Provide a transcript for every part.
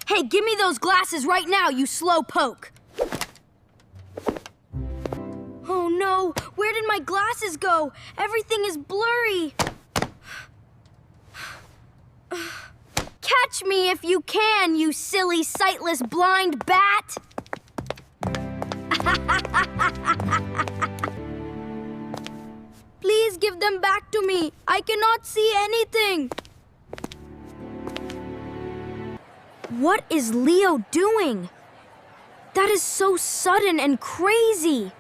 Hey, give me those glasses right now, you slow poke! Oh no, where did my glasses go? Everything is blurry. Catch me if you can, you silly, sightless, blind bat! Please give them back to me. I cannot see anything. What is Leo doing? That is so sudden and crazy.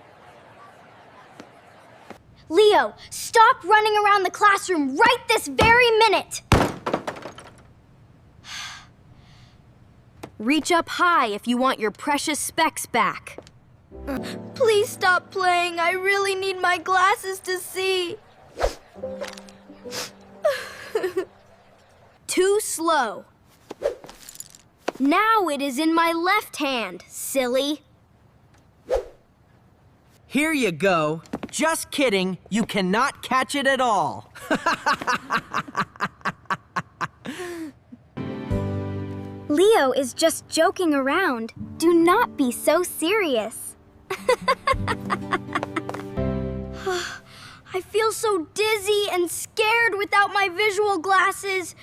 Leo, stop running around the classroom right this very minute! Reach up high if you want your precious specs back. Please stop playing. I really need my glasses to see. Too slow. Now it is in my left hand, silly. Here you go. Just kidding. You cannot catch it at all. Leo is just joking around. Do not be so serious. I feel so dizzy and scared without my visual glasses.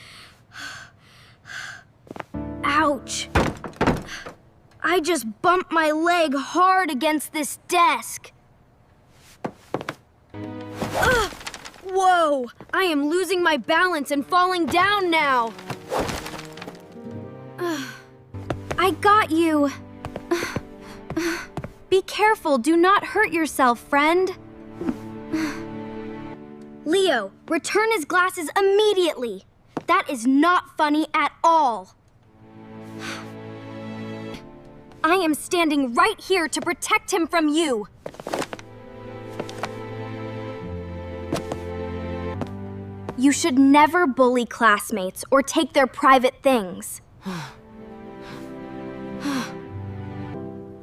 Ouch. I just bumped my leg hard against this desk. Whoa! I am losing my balance and falling down now. I got you. Be careful, do not hurt yourself, friend. Leo, return his glasses immediately. That is not funny at all. I am standing right here to protect him from you. You should never bully classmates or take their private things.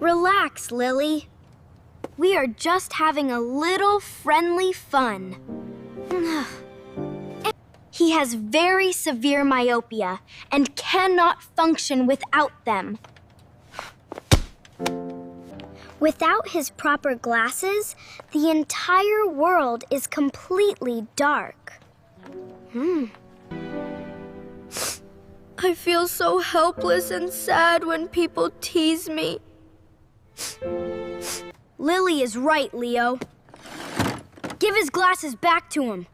Relax, Lily. We are just having a little friendly fun. He has very severe myopia and cannot function without them. Without his proper glasses, the entire world is completely dark. I feel so helpless and sad when people tease me. Lily is right, Leo. Give his glasses back to him.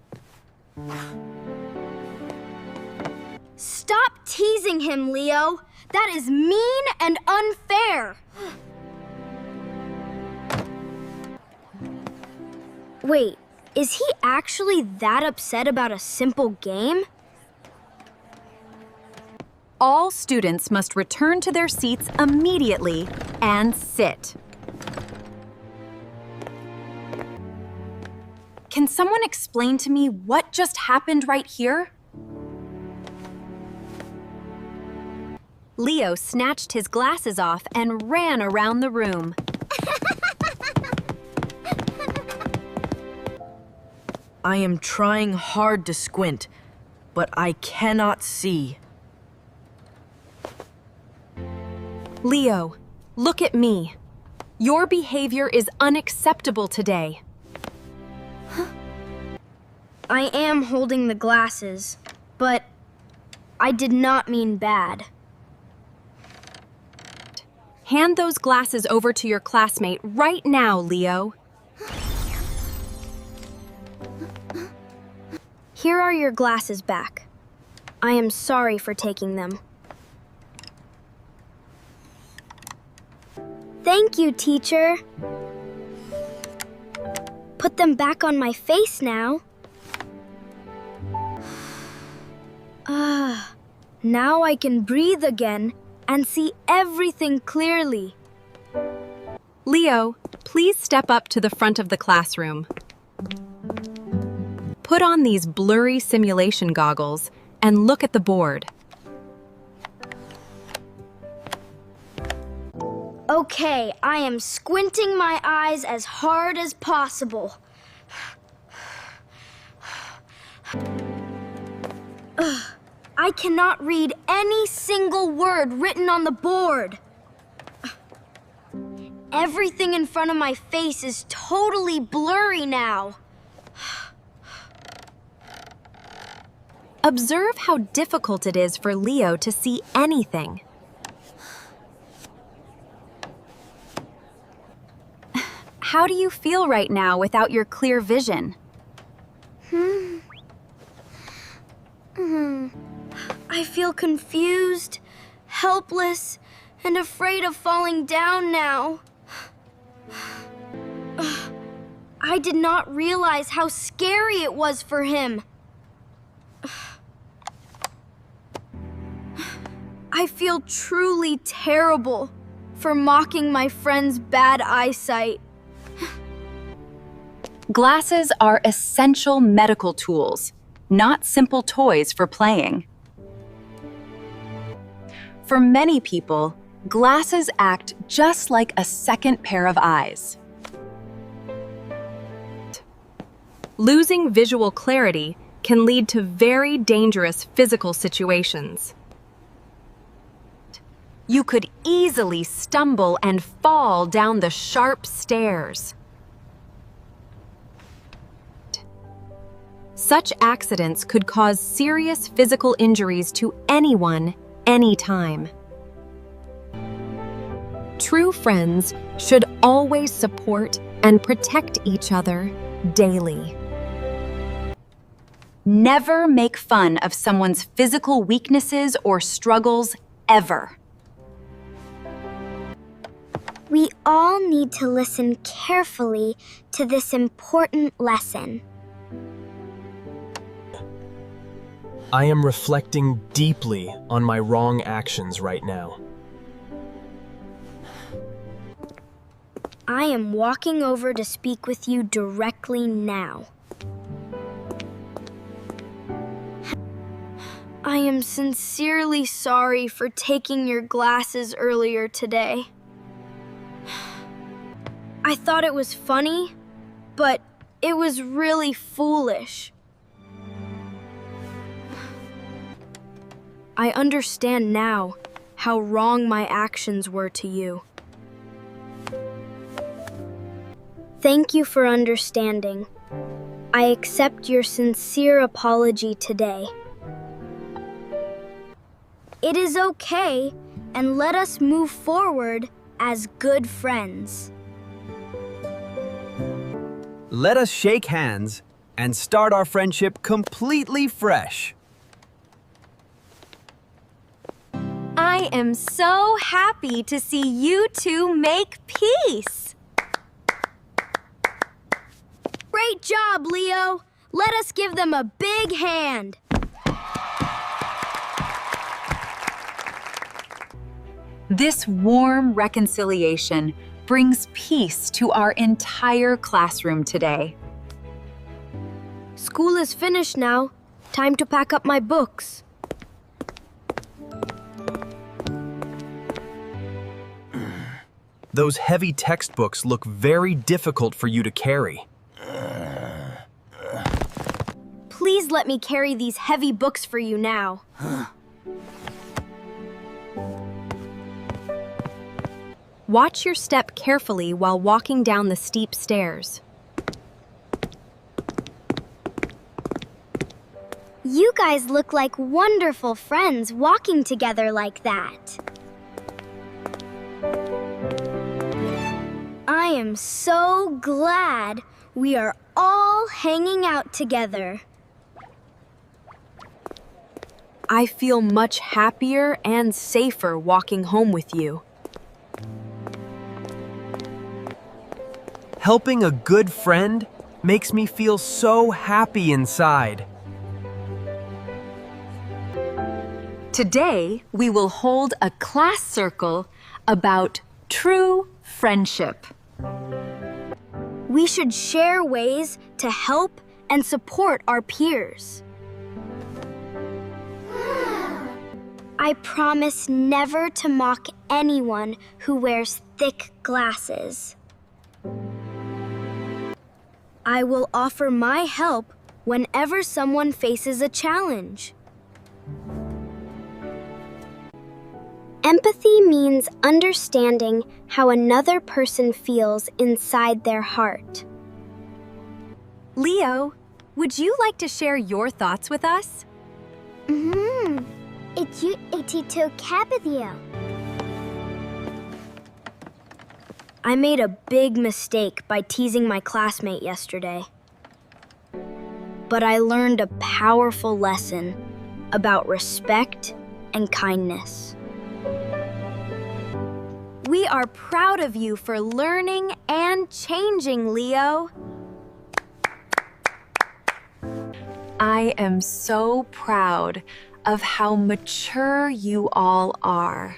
Stop teasing him, Leo. That is mean and unfair. Wait, is he actually that upset about a simple game? All students must return to their seats immediately and sit. Can someone explain to me what just happened right here? Leo snatched his glasses off and ran around the room. I am trying hard to squint, but I cannot see. Leo, look at me. Your behavior is unacceptable today. I am holding the glasses, but I did not mean bad. Hand those glasses over to your classmate right now, Leo. Here are your glasses back. I am sorry for taking them. Thank you, teacher. Put them back on my face now. Now I can breathe again and see everything clearly. Leo, please step up to the front of the classroom. Put on these blurry simulation goggles and look at the board. Okay, I am squinting my eyes as hard as possible. I cannot read any single word written on the board. Everything in front of my face is totally blurry now. Observe how difficult it is for Leo to see anything. How do you feel right now without your clear vision? I feel confused, helpless, and afraid of falling down now. I did not realize how scary it was for him. I feel truly terrible for mocking my friend's bad eyesight. Glasses are essential medical tools, not simple toys for playing. For many people, glasses act just like a second pair of eyes. Losing visual clarity can lead to very dangerous physical situations. You could easily stumble and fall down the sharp stairs. Such accidents could cause serious physical injuries to anyone, anytime. True friends should always support and protect each other daily. Never make fun of someone's physical weaknesses or struggles, ever. We all need to listen carefully to this important lesson. I am reflecting deeply on my wrong actions right now. I am walking over to speak with you directly now. I am sincerely sorry for taking your glasses earlier today. I thought it was funny, but it was really foolish. I understand now how wrong my actions were to you. Thank you for understanding. I accept your sincere apology today. It is okay, and let us move forward as good friends. Let us shake hands and start our friendship completely fresh. I am so happy to see you two make peace. Great job, Leo. Let us give them a big hand. This warm reconciliation brings peace to our entire classroom today. School is finished now. Time to pack up my books. Those heavy textbooks look very difficult for you to carry. Please let me carry these heavy books for you now. Watch your step carefully while walking down the steep stairs. You guys look like wonderful friends walking together like that. I am so glad we are all hanging out together. I feel much happier and safer walking home with you. Helping a good friend makes me feel so happy inside. Today, we will hold a class circle about true friendship. We should share ways to help and support our peers. I promise never to mock anyone who wears thick glasses. I will offer my help whenever someone faces a challenge. Empathy means understanding how another person feels inside their heart. Leo, would you like to share your thoughts with us? I made a big mistake by teasing my classmate yesterday. But I learned a powerful lesson about respect and kindness. We are proud of you for learning and changing, Leo. I am so proud of how mature you all are.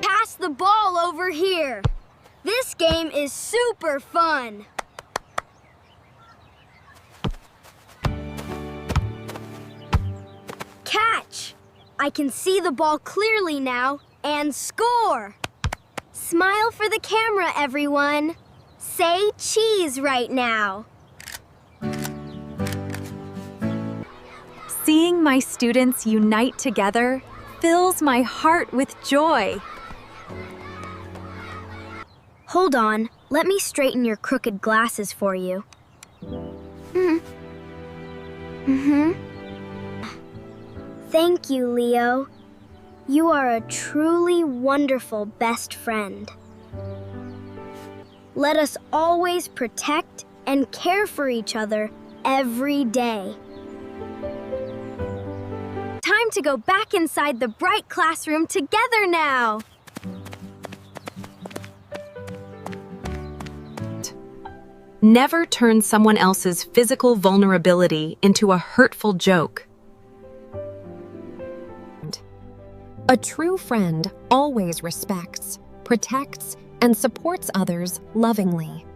Pass the ball over here. This game is super fun. Catch! I can see the ball clearly now and score. Smile for the camera, everyone. Say cheese right now. Seeing my students unite together fills my heart with joy. Hold on, let me straighten your crooked glasses for you. Thank you, Leo. You are a truly wonderful best friend. Let us always protect and care for each other every day. Time to go back inside the bright classroom together now. Never turn someone else's physical vulnerability into a hurtful joke. A true friend always respects, protects, and supports others lovingly.